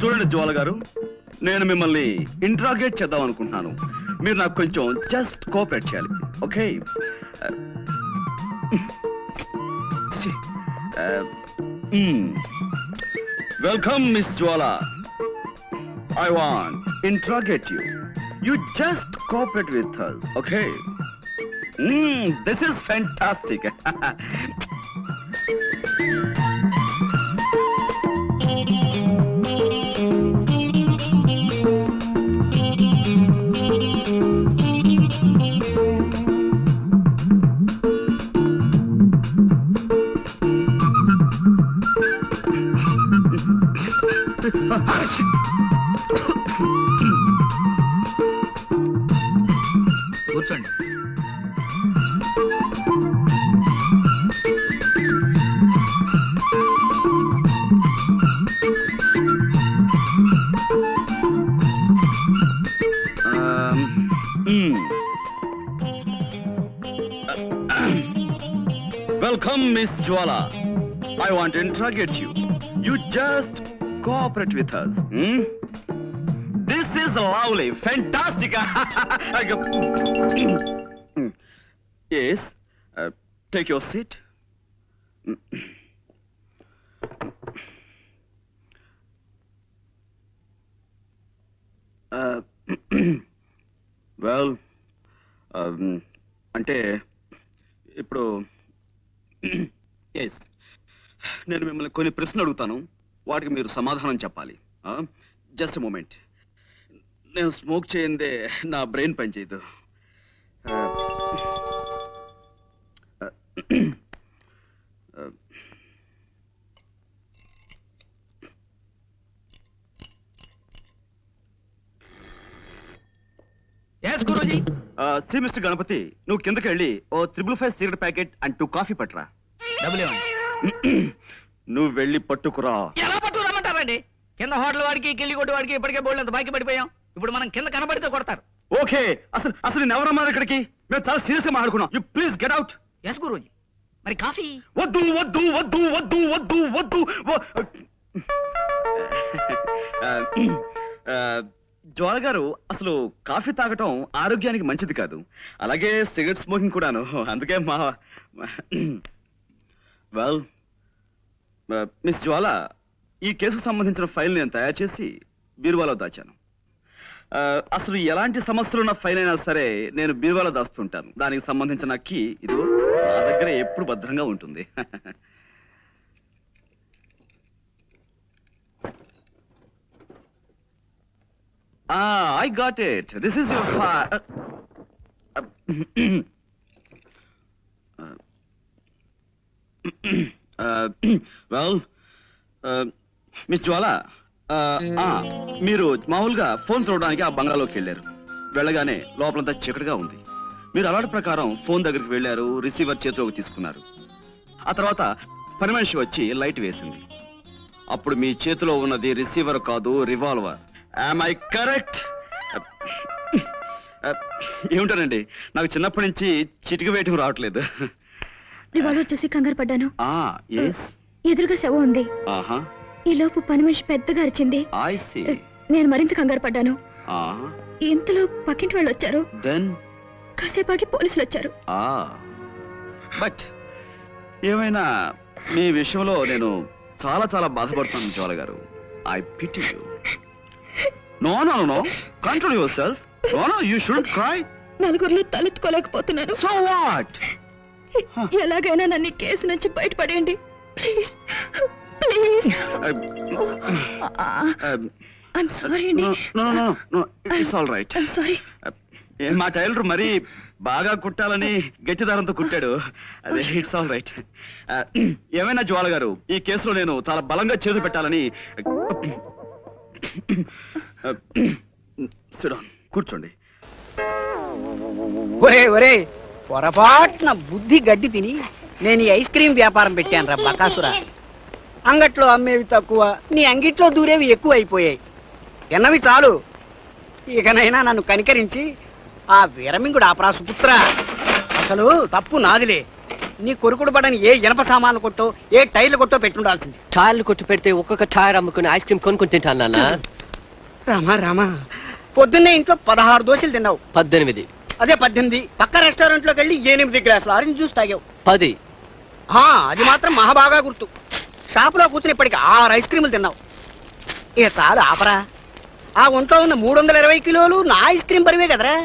చూడండి జ్వాల గారు, నేను మిమ్మల్ని ఇంట్రాగేట్ చేద్దాం అనుకుంటున్నాను. మీరు నాకు కొంచెం జస్ట్ కోఆపరేట్ చేయాలి, okay? Welcome miss Jwala. I want interrogate you. You just cooperate with us, okay? This is fantastic. కూర్చోండి. Welcome, Miss Jwala. I want to interrogate you. You just cooperate with us. This is lovely, fantastic. Yes, take your seat. Well, అంటే ఇప్పుడు yes, నేను మిమ్మల్ని కొన్ని ప్రశ్నలు అడుగుతాను, వాటికి మీరు సమాధానం చెప్పాలి. Just moment. నేను స్మోక్ చేయందే నా బ్రెయిన్ పనిచేయదు. సి మిస్టర్ గణపతి, నువ్వు కిందకి వెళ్ళి ఓ 555 సిగరెట్ ప్యాకెట్ అండ్ 2 కాఫీ పట్టురా. నువ్వు వెళ్ళి పట్టుకురా. ఎలా పట్టుకురామంటారండి? కింద హోటల్ వాడికి, కిల్లి కొట్టు వాడికి ఇప్పటికే బోల్డ్ అంత బాకీ పడిపోయాం. ఇప్పుడు మనం కింద కనబడితే కొడతారు. ఓకే, అసలు నేను ఎవరన్నారు ఇక్కడికి? మేము చాలా సీరియస్ గా మాట్లాడుకున్నాం. You please get out. Yes Guruji. మరి కాఫీ? వద్దు వద్దు వద్దు వద్దు వద్దు వద్దు. జ్వాల గారు, అసలు కాఫీ తాగటం ఆరోగ్యానికి మంచిది కాదు, అలాగే సిగరెట్ స్మోకింగ్ కూడాను. అందుకే వెల్ మిస్ జ్వాల, ఈ కేసుకు సంబంధించిన ఫైల్ నేను తయారు చేసి బీరువాలో దాచాను. అసలు ఎలాంటి సమస్యలున్న ఫైల్ అయినా సరే నేను బీరువాలో దాస్తుంటాను. దానికి సంబంధించిన కీ ఇదిగో నా దగ్గర ఎప్పుడు భద్రంగా ఉంటుంది. I got it. This is your file. Well, Miss Jwala, మీరు మామూలుగా ఫోన్ చూడడానికి ఆ బంగ్లాలోకి వెళ్ళారు. వెళ్ళగానే లోపలంతా చీకటిగా ఉంది. మీరు అలవాటు ప్రకారం ఫోన్ దగ్గరికి వెళ్ళారు, రిసీవర్ చేతిలోకి తీసుకున్నారు. ఆ తర్వాత పని మనిషి వచ్చి లైట్ వేసింది. అప్పుడు మీ చేతిలో ఉన్నది రిసీవర్ కాదు, రివాల్వర్. Am I correct? ఏమిటానండి, నాకు చిన్నప్పటి నుంచి చిటిక వేయటం రావట్లేదు. రివాల్వర్ చూసి కంగారు పడ్డాను. ఎదురుగా శవం ఉంది. ఈ లోపు పని మనిషి పెద్దగా అరిచింది. నేను మరింత కంగారు పడ్డాను. ఇంతలో పక్కింటి వాళ్ళు వచ్చారు. కాసేపాకి పోలీసులు వచ్చారు. బట్ ఏమైనా మీ విషయంలో నేను చాలా చాలా బాధపడుతున్నాను జ్వాల గారు. I pity you. No, control yourself. No, you shouldn't cry. నలుగురిలో తలెత్తుకోలేకపోతున్నాను. So what? ఎలాగైనా నన్ను కేసు నుంచి బయటపడేయండి ప్లీజ్. ప్లీజ్. I'm sorry అండి. No, it's all right. I'm sorry. మా టైలర్ మరీ బాగా కుట్టాలని గట్టి దారంతో కుట్టాడు. అదే, ఇట్స్ ఆల్ రైట్. ఏమైనా జ్వాల గారు, ఈ కేసులో నేను చాలా బలంగా చేదు పెట్టాలని. కూర్చోండి. ఒరే పొరపాటున బుద్ధి గడ్డి తిని నేను ఈ ఐస్ క్రీమ్ వ్యాపారం పెట్టాను రా బకాసురా. అంగట్లో అమ్మేవి తక్కువ, నీ అంగిట్లో దూరేవి ఎక్కువ అయిపోయాయి. ఎన్నవి చాలు, ఇకనైనా నన్ను కనికరించి ఆ వీరమింగుడు ఆపరా సుపుత్ర. అసలు తప్పు నాదిలే. నీ కొరుకుడు పడని ఏ ఇనప సామాన్లు కొట్టో ఏ టైర్లు కొట్టో పెట్టుండాల్సింది. టైర్లు కొట్టు పెడితే ఒక్కొక్క టైర్ అమ్ముకుని ఐస్ క్రీమ్ కొనుక్కొని తింటాను నాన్న. రామా రామా, పొద్దున్నే ఇంట్లో 16 దోశలు తిన్నావు. 18. అదే 18. పక్క రెస్టారెంట్ లోకి వెళ్ళి 8 గ్లాసులు ఆరెంజ్ జ్యూస్ తాగావు. 10. అది మాత్రం మహాబాగా గుర్తు. షాపులో కూర్చుని ఇప్పటికి 6 ఐస్ క్రీములు తిన్నావు. ఇక చాలు ఆపరా. ఆ ఒంట్లో ఉన్న 320 కిలోలు నా ఐస్ క్రీమ్ బరివే కదరా.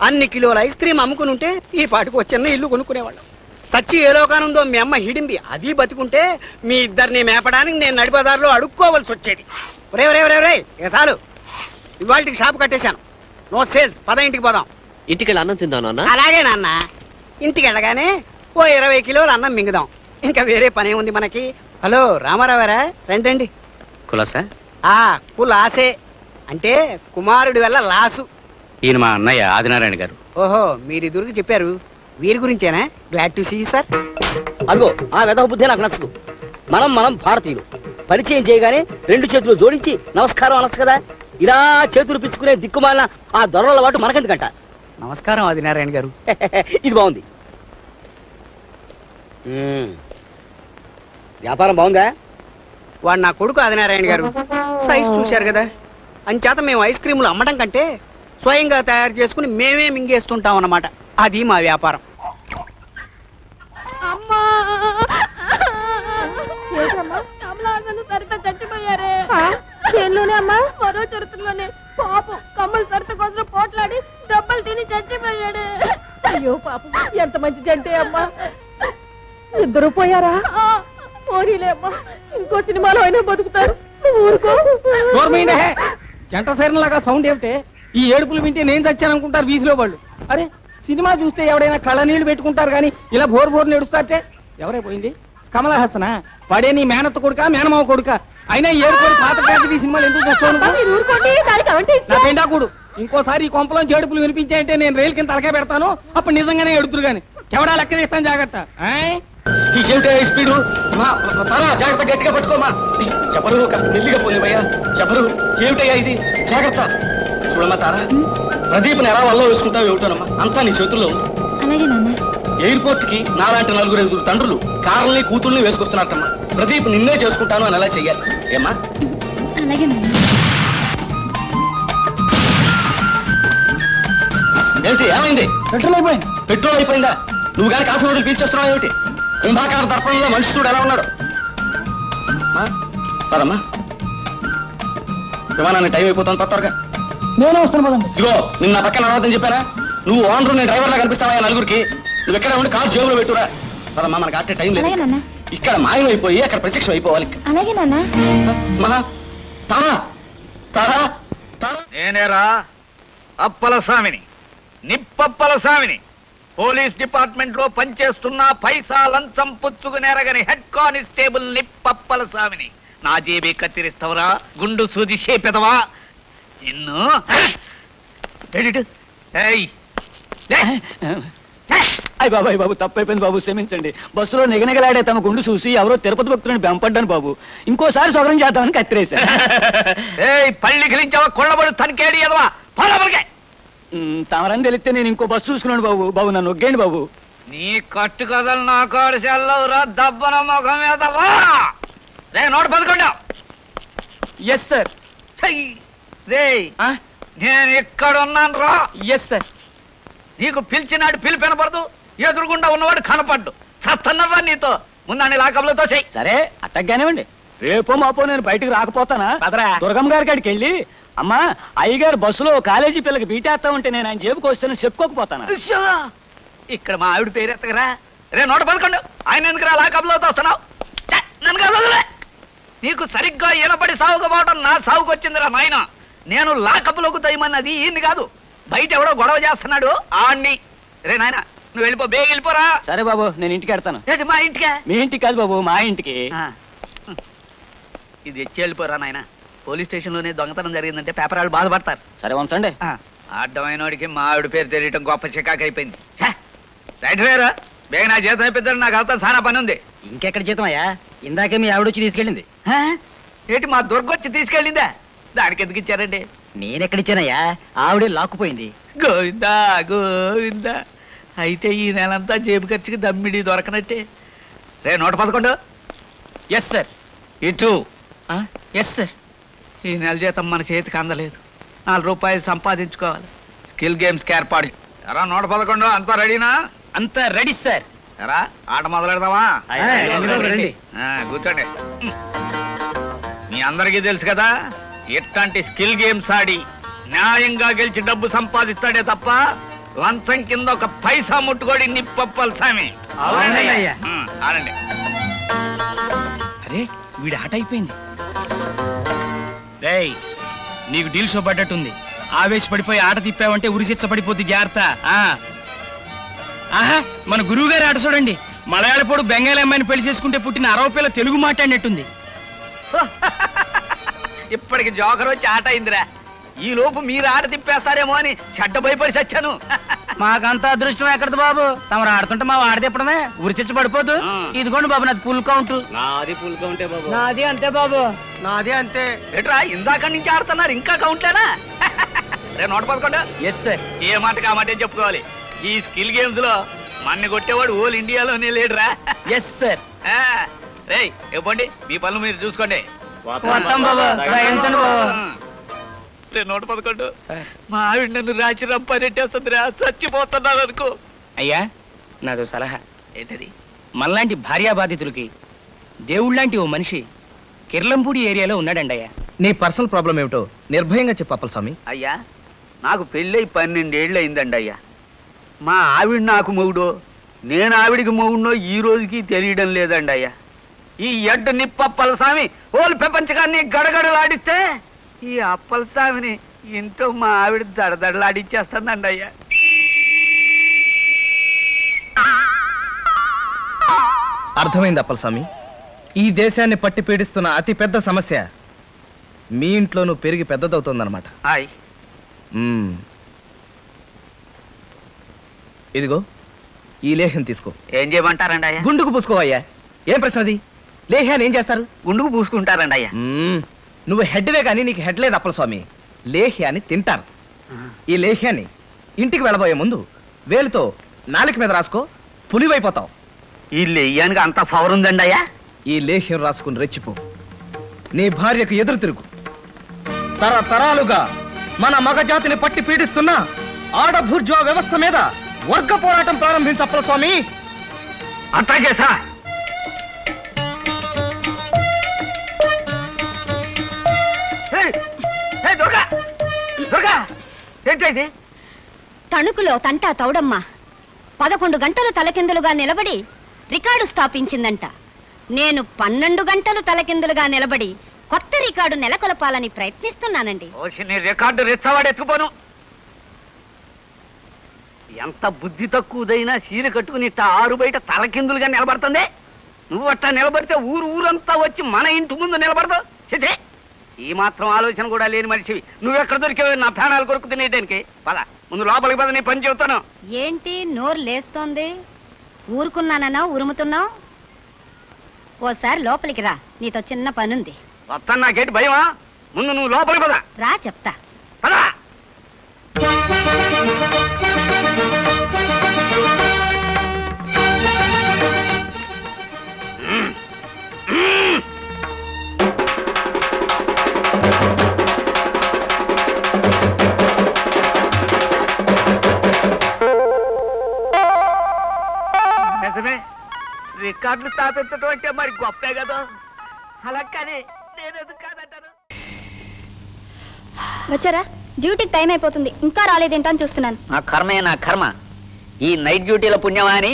అన్ని కిలోల ఐస్ క్రీమ్ అమ్ముకుని ఉంటే ఈ పాటికి చిన్న ఇల్లు కొనుక్కునేవాళ్ళం. సచ్చి ఏ లోకానుందో మీ అమ్మ హిడింబి అది బతికుంటే మీ ఇద్దరిని మేపడానికి నేను నడిపదారిలో అడుక్కోవలసి వచ్చేది. రే ఇక చాలు. ఇవాళకి షాపు కట్టేశాను. No sales. పద ఇంటికి పోదాం. ఇంటికి వెళ్ళి అన్నం తిందాం నాన్న. అలాగే నాన్న. ఇంటికి వెళ్ళగానే ఓ 20 కిలోలు అన్నం మింగుదాం. ఇంకా వేరే పనే ఉంది మనకి. హలో రామారావారా, రండి. కులాసా? కులాసే అంటే కుమారుడి వల్ల లాసు. ఈయన మా అన్నయ్య ఆదినారాయణ గారు. ఓహో, మీరు ఇదురుకు చెప్పారు. వీరి గురించేనా? Glad to see sir. అదిగో ఆ వెధవ బుద్ధి నాకు నచ్చదు. మనం భారతీయులు. పరిచయం చేయగానే 2 చేతులు జోడించి నమస్కారం అనొచ్చు కదా. ఇలా చేతులు పిచ్చుకునే దిక్కుమాలిన ఆ దొరల వాటు మనకెందుకంట. నమస్కారం ఆదినారాయణ గారు. ఇది బాగుంది. వ్యాపారం బాగుందా? వాడు నా కొడుకు ఆదినారాయణ గారు. సైజ్ చూశారు కదా. అంచేత మేము ఐస్ క్రీములు అమ్మడం కంటే స్వయంగా తయారు చేసుకుని మేమే మింగేస్తుంటాం అన్నమాట. అది మా వ్యాపారం. చచ్చిపోయారే అమ్మా. మరో చరిత్రలోనే పాపం కమ్మలు సరిత కోసం పోట్లాడి దెబ్బలు తిని చచ్చిపోయాడు. అయ్యో పాపం, ఎంత మంచిది అంటే అమ్మా. ఇద్దరు పోయారా? పోనీలే అమ్మా, ఇంకో సినిమాలో అయినా బతుకుతారు. ఊరుకో. జంట సైరన్ లాగా సౌండ్ ఏమిటే? ఈ ఏడుపులు వింటే నేను చచ్చాననుకుంటారు వీధిలో వాళ్ళు. అరే, సినిమా చూస్తే ఎవడైనా కళ్ళ నీళ్లు పెట్టుకుంటారు కానీ ఇలా బోరు నేడుస్తారటే. ఎవరైపోయింది? కమల హాసనా? వాడే నీ మేనత్త కొడుక మేనమావ కొడుక? అయినా ఏడుకోడు పాత ఈ సినిమాలు ఎందుకు చూస్తాను? నా పెండాకుడు ఇంకోసారి ఈ కొంపలో ఏడుపులు వినిపించాయంటే నేను రైలు కింద తలకాయ పెడతాను. అప్పుడు నిజంగానే ఎడుతురు గాని చెవడా లెక్క వేస్తాను. జాగ్రత్త. స్పీడు జాగ్రత్త, గట్టిగా పట్టుకోమా. చెప్పరు కాస్త మెల్లిగా పోలేవయ్యా. చెప్పరు ఏమిటయ్యా ఇది? జాగ్రత్త. చూడమ్మా తారా, ప్రదీప్ని ఎలా వల్ల వేసుకుంటావు ఏమిటోనమ్మా. అంతా నీ చేతుల్లో ఉంది. ఎయిర్పోర్ట్ కి నాలాంటి 4-5 తండ్రులు కార్లని కూతుళ్ళని వేసుకొస్తున్నట్టమ్మా. ప్రదీప్ నిన్నే చేసుకుంటాను అని ఎలా చెయ్యాలి ఏమ్మా? ఏంటి ఏమైంది? పెట్రోల్ అయిపోయిందా? నువ్వు కానీ కాఫీ వదిలి పీల్చేస్తున్నావు ఏమిటి? కుంభాకార దర్పణంలో మనిషి చూడు ఎలా ఉన్నాడు. పదమ్మా, విమానాన్ని టైం అయిపోతుంది. త్వరగా నేను వస్తాను పదండి. ఇగో నిన్న పక్కన నడవద్దని చెప్పానా? నువ్వు ఓనరు నేను డ్రైవర్ లా కనిపిస్తావా నలుగురికి? నువ్వు ఎక్కడ ఉండి కారు జేబులో పెట్టురా. పదమ్మా, మనకు అట్టే టైం లేదు. ఇక్కడ మాయమైపోయి అక్కడ ప్రత్యక్షం అయిపోవాలి. అలాగే నాన్న. మహా తారా తారా తారా. నేనేరా అప్పల స్వామిని, నిప్పప్పల స్వామిని. పోలీస్ డిపార్ట్మెంట్ లో పనిచేస్తున్న పైసా లంచం పుచ్చుకునేరగని హెడ్ కానిస్టేబుల్ నిప్పప్పల స్వామిని. నా జేబీ కత్తిరిస్తావరా? గుండు సూది చేపెదవా నిన్ను? అయ్య బాబు తప్పైపోయింది బాబు, క్షమించండి. బస్సులో నిగనిగలాడే తమ గుండు చూసి ఎవరో తిరుపతి భక్తులని బెంపడ్డాను బాబు. ఇంకోసారి సౌకర్యం చేద్దామని కత్తిరేశా. పళ్ళి గిలించావా? కొళ్ళబడు తనకేడి ఎదవా? తమరని తెలిస్తే నేను ఇంకో బస్సు చూసుకున్నాను బాబు. నన్ను ఒగ్గేయండి బాబు. నీ కట్టు కథలు నా కాడు సెల్లవురా దబ్బన ముఖం ఎదవా. రే నోటు 11. Yes sir. రే నేను ఇక్కడ ఉన్నాను రా. Yes sir. నీకు పిలిచినాడు పిలిపి వినపడదు, ఎదురుగుండా ఉన్నవాడు కనపడ్డు. చస్తన్నరా నీతో. ముందని లాకబులతో చెయ్యి. సరే అట్టగ్గానేవ్వండి. రేపో మాపో నేను బయటకు రాకపోతానా? దుర్గమ్మ గారి కాడికి వెళ్ళి, అమ్మా అయ్యగారు బస్సులో కాలేజీ పిల్లకి బీటేస్తా ఉంటే నేను ఆయన జేబుకి వస్తాను చెప్పుకోకపోతాను. ఇక్కడ మా ఆవిడ పేరెత్తగరా. రే నోట 11. ఆయన ఎందుకురా లాకబులతో వస్తున్నావు? నన్ను కాదు. నీకు సరిగ్గా ఈనపడి సాగుకపోవడం నా సాగుకు వచ్చిందిరా నాయన. నేను లాకబులకు దయమన్నది ఈయన్ని కాదు, బయట ఎవడో గొడవ చేస్తున్నాడు ఆడిని. రే నాయన నువ్వు వెళ్ళిపో, బేగ వెళ్ళిపోరా. సరే బాబు, నేను ఇంటికి వెళ్తాను. మా ఇంటికే? మీ ఇంటికి కాదు బాబు, మా ఇంటికి. ఇది ఎచ్చి వెళ్ళిపోరా నాయన. పోలీస్ స్టేషన్ లోనే దొంగతనం జరిగిందంటే పేపర్ వాళ్ళు బాధపడతారు. సరే ఉంచండి. అడ్డమైన వాడికి మా ఆవిడ పేరు తెలియటం గొప్ప చికాకు అయిపోయింది. రైట్ వేరా, బేగ నా జీతం అయిపోతాడు. నాకు అవుతా చాలా పని ఉంది. ఇంకెక్కడ జీతం అయ్యా? ఇందాకే మీ ఆవిడ వచ్చి తీసుకెళ్ళింది. ఏంటి మా దుర్గొచ్చి తీసుకెళ్ళిందా? దానికి ఎందుకు ఇచ్చారండి? నేనెక్కడిచ్చానయ్యా? ఆవిడే లాక్కుపోయింది. గోవిందా గోవిందా. అయితే ఈ నెలంతా జేబు ఖర్చుకి దమ్మిడి దొరకనట్టే. రే 111. Yes sir. ఇటు ఎస్ సార్. ఈ నెల జీతం మన చేతికి అందలేదు. 4 రూపాయలు సంపాదించుకోవాలి. స్కిల్ గేమ్స్కి ఏర్పాటు. ఎరా 111, అంతా రెడీనా? అంతా రెడీ సార్. ఎరా ఆట మొదలెడదామా? రండి. కూర్చోండి. మీ అందరికీ తెలుసు కదా, ఇట్లాంటి స్కిల్ గేమ్స్ ఆడి న్యాయంగా గెలిచి డబ్బు సంపాదిస్తాడే తప్ప లంచం కింద ఒక పైసా ముట్టుకోడి నిప్పప్పలు సామి. ఆడండి. అరే వీడి ఆట అయిపోయింది. రేయ్ నీకు డీల్ షో పడ్డట్టుంది. ఆవేశపడిపోయి ఆట తిప్పావంటే ఉరిశిచ్చ పడిపోద్ది, జాగ్రత్త. ఆహా మన గురువు గారి ఆట చూడండి. మలయాళపోడు బెంగాలీ అమ్మాయిని పెళ్లి చేసుకుంటే పుట్టిన 60 పిల్ల తెలుగు మాట్లాడినట్టుంది. ఇప్పటికి జోకర్ వచ్చి ఆట అయిందిరా. ఈ లోపు మీరు ఆట తిప్పేస్తారేమో అని చెడ్డ భయపడి చచ్చాను. మాకంత అదృష్టం ఎక్కడది బాబు. తమరు ఆడుతుంటే మా ఆడ తిప్పడమే ఉరిచిచ్చ పడిపోదు. ఇదిగోండి బాబు నాది ఫుల్ కౌంట్. నాది ఫుల్ కౌంటే బాబు. నాది అంతే బాబు. నాది అంతే. ఎట్రా ఇందాక నుంచి ఆడుతున్నారు, ఇంకా కౌంట్లేనా? రే 111. Yes sir. ఏ మాటకి ఆ మాటే చెప్పుకోవాలి. ఈ స్కిల్ గేమ్స్ లో మన్ని కొట్టేవాడు ఓల్ ఇండియాలోనే లేడురా. Yes sir. రే ఇవ్వండి, మీ పనులు మీరు చూసుకోండి. వస్తాం బాబు. రాయించండి బాబు. రే 111, మా ఆవిడ నన్ను రాచి రంపనెట్టేస్తుందిరా, చచ్చిపోతున్నాను అనుకో. అయ్యా నాదో సలహా. ఏంటది? మనలాంటి భార్యా బాధితులకి దేవుళ్ళంటి ఓ మనిషి కిర్లంపూడి ఏరియాలో ఉన్నాడండి అయ్యా. నీ పర్సనల్ ప్రాబ్లం ఏమిటో నిర్భయంగా చెప్పాలి స్వామి. అయ్యా నాకు పెళ్ళై 12 ఏళ్ళు అయిందండి అయ్యా. మా ఆవిడ నాకు మొగుడో, నేను ఆవిడికి మొగుడో ఈ రోజుకి తెలియడం లేదండి అయ్యా. ఈ ఎడ్డు నిప్పప్పల స్వామి ఓలు ప్రపంచకాన్ని గడగడలాడిస్తే ఈ అప్పల స్వామిని ఇంట్లో మా ఆవిడ దడదడలాడిచ్చేస్తుందండి అయ్యా. అర్థమైంది అప్పల స్వామి. ఈ దేశాన్ని పట్టి పీడిస్తున్న అతి పెద్ద సమస్య మీ ఇంట్లోనూ పెరిగి పెద్దదవుతోందన్నమాట. హాయ్. ఇదిగో ఈ లేహ్యం తీసుకో. ఏం చేయమంటారండి అయ్యా? గుండుకు పూసుకోవయ్యా. ఏం ప్రశ్న అది? లేహ్యాన్ని ఏం చేస్తారు? గుండుకు పూసుకుంటారండి అయ్యా. నువ్వు హెడ్వే కానీ నీకు హెడ్ లేదు అప్పల స్వామి. లేహ్యాన్ని తింటారు. ఈ లేహ్యాన్ని ఇంటికి వెళ్ళబోయే ముందు వేలుతో నాలుక మీద రాసుకో, పులివైపోతావు. ఈ లెయ్యానికి అంత పవర్ ఉందండి అయ్యా? ఈ లేహ్యం రాసుకుని రెచ్చిపో. నీ భార్యకు ఎదురు తిరుగు. తరతరాలుగా మన మగజాతిని పట్టి పీడిస్తున్న ఆడభూర్జువా వ్యవస్థ మీద వర్గ పోరాటం ప్రారంభించు అప్పల స్వామి. అట్లాగే సార్. ఏంటది? తణుకులో తంటా తౌడమ్మ 11 గంటలు తలకిందులుగా నిలబడి రికార్డు స్థాపించిందంట. నేను 12 గంటలు తలకిందులుగా నిలబడి కొత్త రికార్డు నెలకొల్పాలని ప్రయత్నిస్తున్నానండి. రికార్డు రెచ్చవాడెత్తుకుపోను. ఎంత బుద్ధి తక్కువదైనా చీర కట్టుకుని ఆరు బయట తలకిందులుగా నిలబడుతుంది. నువ్వు అట్టా నిలబడితే ఊరంతా వచ్చి మన ఇంటి ముందు నిలబడదు. చితే, ఈ మాత్రం ఆలోచన కూడా లేని మనిషివి. నువ్వెక్కడ దొరికేవి నా ప్రాణాలు కొరకు తినేదానికి? పద ముందు లోపలికి పద, నీ పని చెబుతాను. ఏంటి నోరు లేస్తోంది? ఊరుకున్నానన్నా ఉరుముతున్నావు? ఓసారి లోపలికి రా, నీతో చిన్న పనుంది. వస్తాను, నాకేంటి భయమా? ముందు నువ్వు లోపలికి పద. రా చెప్తా. పదా. నిజమే, రికార్డులు స్థాపించడం అంటే మరి గొప్పే కదా. అలా కానీ నేనెందుకు కాదంటాను? వచ్చారా? డ్యూటీకి టైం అయిపోతుంది, ఇంకా రాలేదేంటని చూస్తున్నాను. నా కర్మే నా కర్మ. ఈ నైట్ డ్యూటీల పుణ్యమా అని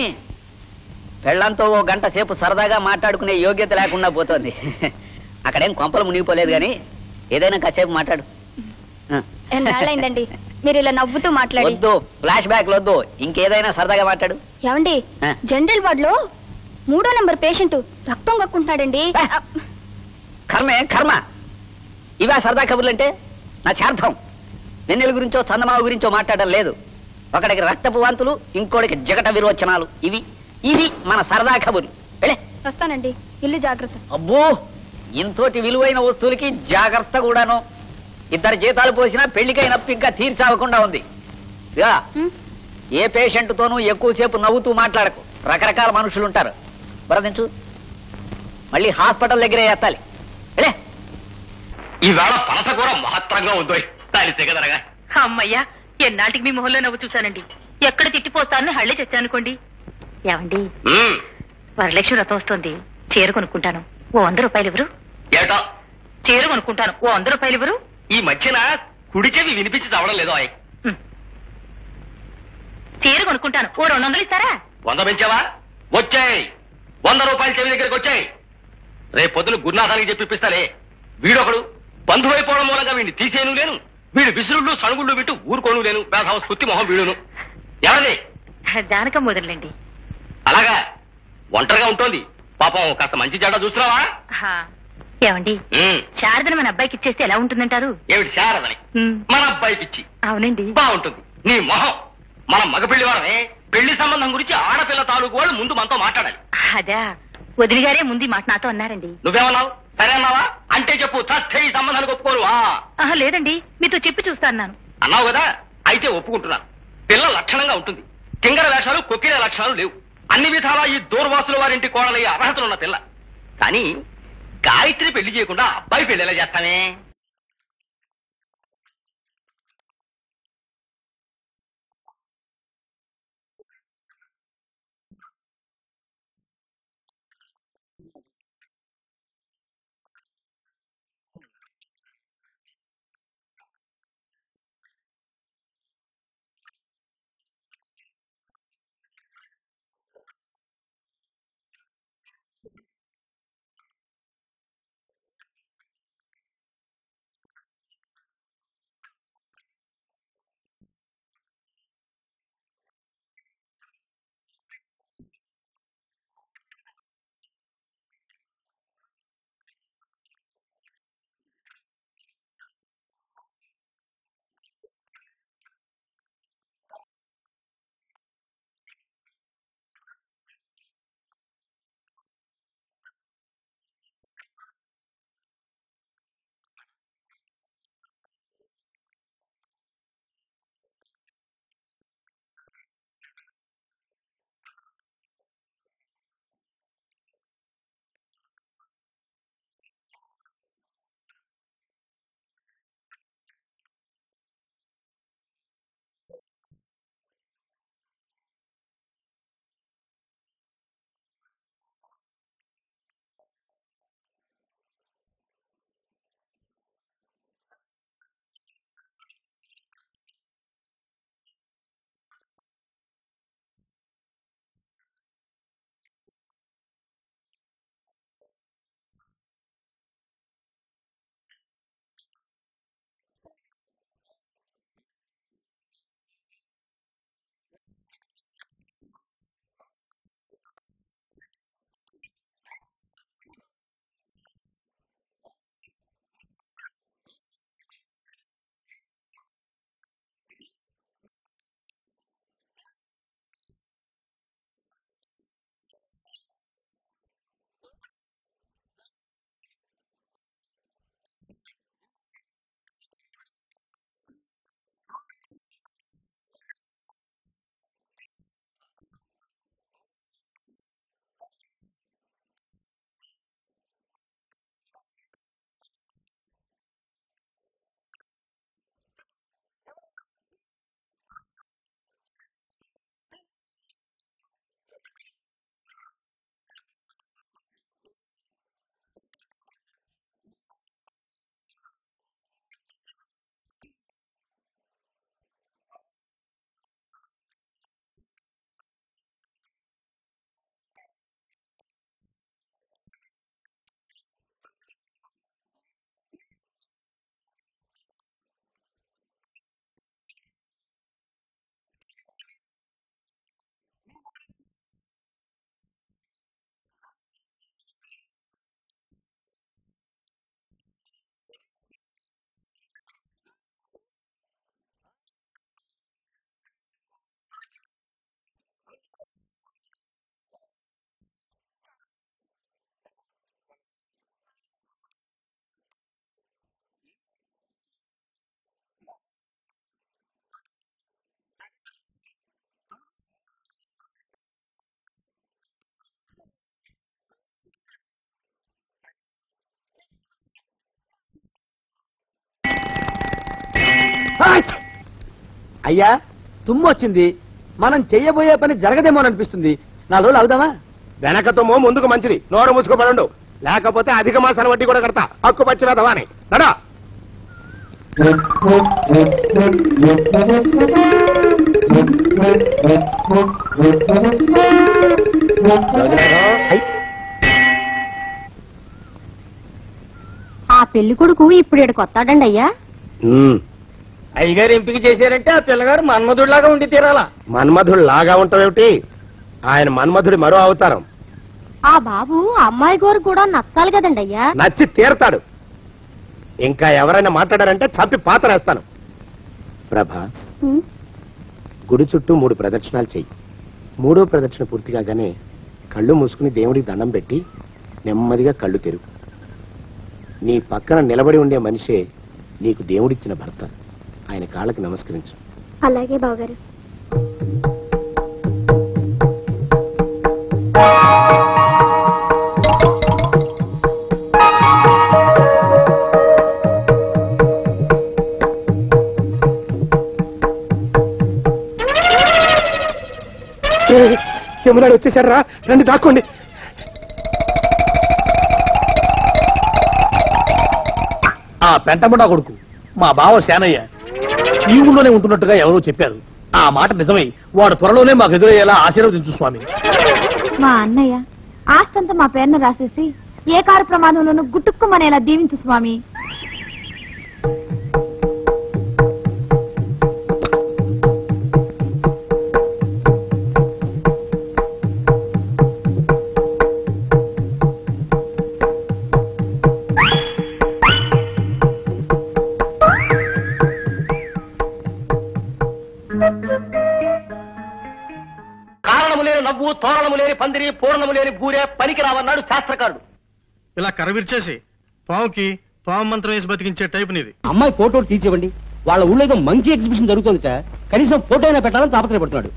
పెళ్ళంతో 1 గంట సేపు సరదాగా మాట్లాడుకునే యోగ్యత లేకుండా పోతోంది. అక్కడేం కొంపలు మునిగిపోలేదు కానీ ఏదైనా కాసేపు మాట్లాడు. ఎన్నాళ్ళైందండి మీరు ఇలా నవ్వుతూ మాట్లాడి? వద్దు, ఫ్లాష్ బ్యాక్ వద్దు, ఇంకేదైనా సరదాగా మాట్లాడు. ఏమండి, జనరల్ వార్డ్ లో 3వ నెంబర్ పేషెంట్ రక్తం కక్కుంటున్నాడండి. కర్మే కర్మ. ఇవా సరదా కబుర్లంటే? నా చార్థం వెన్నెల గురించో చందమావ గురించో మాట్లాడడం లేదు. ఒకడికి రక్తపు వాంతులు, ఇంకోటికి జగట విరోచనాలు. ఇవి మన సరదా కబుర్లు. వస్తానండి, ఇల్లు జాగ్రత్త. అబ్బో, ఇంతోటి విలువైన వస్తువులకి జాగ్రత్త కూడాను. 2 జీతాలు పోసినా పెళ్లికైన నొప్పి ఇంకా తీర్చావకుండా ఉంది. ఏ పేషెంట్తోనూ ఎక్కువసేపు నవ్వుతూ మాట్లాడకు. రకరకాల మనుషులు ఉంటారు. బరదించు. మళ్ళీ హాస్పిటల్ దగ్గరే ఎత్తాలి. వెళ్ళే. ఈవేళ పనస కూర మహత్తరంగా ఉందో దాని తెగదరగా. అమ్మయ్యా, ఎన్నాటికి మీ మొహంలో నవ్వు చూశానండి. ఎక్కడ తిట్టిపోతానని హళ్ళి చచ్చానుకోండి. ఏమండి, వరలక్ష్మి వ్రతం వస్తుంది. చీర కొనుక్కుంటాను, ఓ 100 రూపాయలు ఇవ్వరు? ఏటో చీర కొనుక్కుంటాను, ఓ 100 రూపాయలు ఇవ్వరు? ఈ మధ్యన కుడి చెవి వినిపించి చావడం లేదో ఆయ్. చీర కొనుక్కుంటాను, ఓ 200 ఇస్తారా? 100 పెంచావా? వచ్చాయి 100 రూపాయల చెవి దగ్గరికి వచ్చాయి. రేపు పొద్దున గురునాథానికి చెప్పిస్తాలే. వీడొకడు బంధువైపోవడం మూలంగా వీడిని తీసేను లేను, వీడు విసురుళ్ళు సణుగుళ్ళు విట్టు ఊరుకోను లేను. వేధవ సుత్తి మొహం వీడును. ఎవరిది? జానకం వదలండి. అలాగా ఒంటరిగా ఉంటుంది పాపం. కాస్త మంచి చెడ్డ చూస్తున్నావా? ఏమండి, శారదను మన అబ్బాయికి ఇచ్చేస్తే ఎలా ఉంటుందంటారు? ఏమిటి శారదని? మన అబ్బాయి పిచ్చి. అవునండి, బాగుంటుంది. నీ మొహం. మనం మగపిల్లి వారమే. పెళ్లి సంబంధం గురించి ఆడపిల్ల తాలూకు వాళ్ళు ముందు మనతో మాట్లాడాలి. అదా, వదిలి గారే ముందు మాట నాతో అన్నారండి. నువ్వేమన్నావు? సరే అన్నావా? అంటే చెప్పు, చస్తే ఈ సంబంధాలు ఒప్పుకోరు. లేదండి, మీతో చెప్పి చూస్తా అన్నాను. అన్నావు కదా, అయితే ఒప్పుకుంటున్నాను. పిల్ల లక్షణంగా ఉంటుంది. కింగర వేషాలు కొక్కిరే లక్షణాలు లేవు. అన్ని విధాలా ఈ దూర్వాసుల వారింటి కోడలయ్యే అర్హతలున్న పిల్ల. కానీ గాయత్రి పెళ్లి చేయకుండా అబ్బాయి పెళ్లి ఎలా చేస్తానే? అయ్యా తుమ్ము వచ్చింది, మనం చెయ్యబోయే పని జరగదేమో అని అనిపిస్తుంది. 4 రోజులు అవుదామా? వెనక తుమ్ము ముందుకు మంచిది, నోరు మూసుకోబడండు, లేకపోతే అధిక మాసాల వడ్డీ కూడా కడతా. హక్కు పచ్చిరాదవా అని నడా. ఆ పెళ్లి కొడుకు ఇప్పుడు ఇక్కడికి వస్తాడండి అయ్యా. అయ్యగారు ఎంపిక చేశారంటే ఆ పిల్లగాడు మన్మధుడిలాగా ఉండి తీరాలా. మన్మధుడు లాగా ఉంటావేమిటి? ఆయన మన్మధుడి మరో అవతారం. ఆ బాబు అమ్మాయి గారు కూడా నచ్చాలి కదండి అయ్యా. నచ్చి తీరతాడు. ఇంకా ఎవరైనా మాట్లాడారంటే చంపి పాతరేస్తాను. ప్రభా, గుడి చుట్టూ 3 ప్రదక్షిణాలు చెయ్యి. 3వ ప్రదక్షిణ పూర్తి కాగానే కళ్ళు మూసుకుని దేవుడికి దండం పెట్టి నెమ్మదిగా కళ్ళు తెరుగు. నీ పక్కన నిలబడి ఉండే మనిషే నీకు దేవుడిచ్చిన భర్త. ఆయన కాళ్ళకి నమస్కరించు. అలాగే బావగారు. యమునాడు వచ్చేసాడు రా, రండి దాక్కోండి. ఆ పెంటముడా కొడుకు మా బావ శానయ్య ఈ ఊళ్ళోనే ఉంటున్నట్టుగా ఎవరో చెప్పారు. ఆ మాట నిజమై వాడు త్వరలోనే మాకు ఎదురయ్యేలా ఆశీర్వదించు స్వామి. మా అన్నయ్య ఆస్తంతా మా పేరున రాసేసి ఏ కారు ప్రమాదంలోనూ గుట్టుక్కుమనేలా దీవించు స్వామి. కారణము లేని నవ్వు, తోరణము లేని పందిరి, పూర్ణము లేని బూరే పనికి రావన్నాడు శాస్త్రకారుడు. ఇలా కరవిర్చేసి పావుకి పావు మంత్రం వేసి బతికించే టైప్ నీది. అమ్మాయి ఫోటో తీర్చివ్వండి. వాళ్ళ ఊళ్ళో ఏదో మంకీ ఎగ్జిబిషన్ జరుగుతుందిట, కనీసం ఫోటో అయినా పెట్టాలని తాపత్రయపడుతున్నాడు.